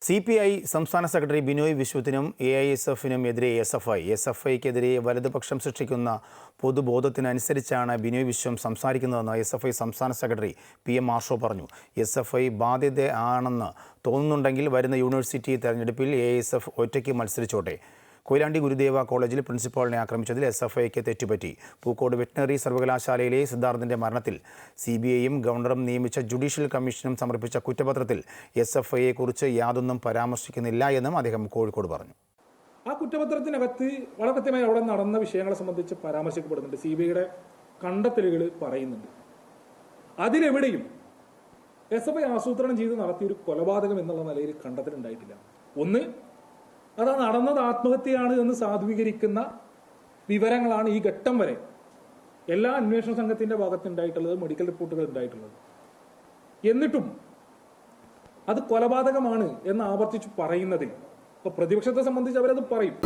CPI സംസ്ഥാന secretary Binoy വിശ്വത്തിനും AISFനും എതിരെ SFIക്കെതിരെ വലതുപക്ഷം സൃഷ്ടിക്കുന്ന പൊതുബോധത്തിനനുസരിച്ചാണ് ബിനോയ് വിശ്വം സംസാരിക്കുന്നതെന്ന് SFI സംസ്ഥാന സെക്രട്ടറി PM മാർഷോ പറഞ്ഞു. SFI ബാധ്യതയാണെന്ന് തോന്നുന്നുണ്ടെങ്കിൽ വരുന്ന യൂണിവേഴ്സിറ്റി തെരഞ്ഞെടുപ്പിൽ AISF ഒറ്റയ്ക്ക് മത്സരിച്ചോട്ടെ. കൊയിലാണ്ടി ഗുരുദേവ കോളേജിൽ പ്രിൻസിപ്പാളിനെ ആക്രമിച്ചതിൽ SFIക്ക് തെറ്റുപറ്റി. പൂക്കോട് വെറ്റിനറി സർവകലാശാലയിലെ സിദ്ധാർത്ഥിന്റെ മരണത്തിൽ CBIയും ഗവർണറും നിയമിച്ച ജുഡീഷ്യൽ കമ്മീഷനും സമർപ്പിച്ച കുറ്റപത്രത്തിൽ SFIയെക്കുറിച്ച് യാതൊന്നും പരാമർശിക്കുന്നില്ല എന്നും അദ്ദേഹം കോഴിക്കോട് പറഞ്ഞു. ആ കുറ്റപത്രത്തിനകത്ത് വളരെ കൃത്യമായി അവിടെ നടന്ന വിഷയങ്ങളെ സംബന്ധിച്ച് പരാമർശിക്കപ്പെടുന്നുണ്ട്. CBIയുടെ കണ്ടെത്തലുകൾ പറയുന്നുണ്ട്. അതിലെവിടെയും SFI ആസൂത്രണം ചെയ്ത് നടത്തിയൊരു കൊലപാതകം എന്നുള്ള നിലയിൽ കണ്ടെത്തലുണ്ടായിട്ടില്ല. ഒന്ന്, അത് നടന്നത് ആത്മഹത്യയാണ് എന്ന് സാധൂകരിക്കുന്ന വിവരങ്ങളാണ് ഈ ഘട്ടം വരെ എല്ലാ അന്വേഷണ സംഘത്തിന്റെ ഭാഗത്തുണ്ടായിട്ടുള്ളത്, മെഡിക്കൽ റിപ്പോർട്ടുകൾ ഉണ്ടായിട്ടുള്ളത്. എന്നിട്ടും അത് കൊലപാതകമാണ് എന്ന് ആവർത്തിച്ച് പറയുന്നതിൽ ഇപ്പൊ പ്രതിപക്ഷത്തെ സംബന്ധിച്ച് അവരത് പറയും.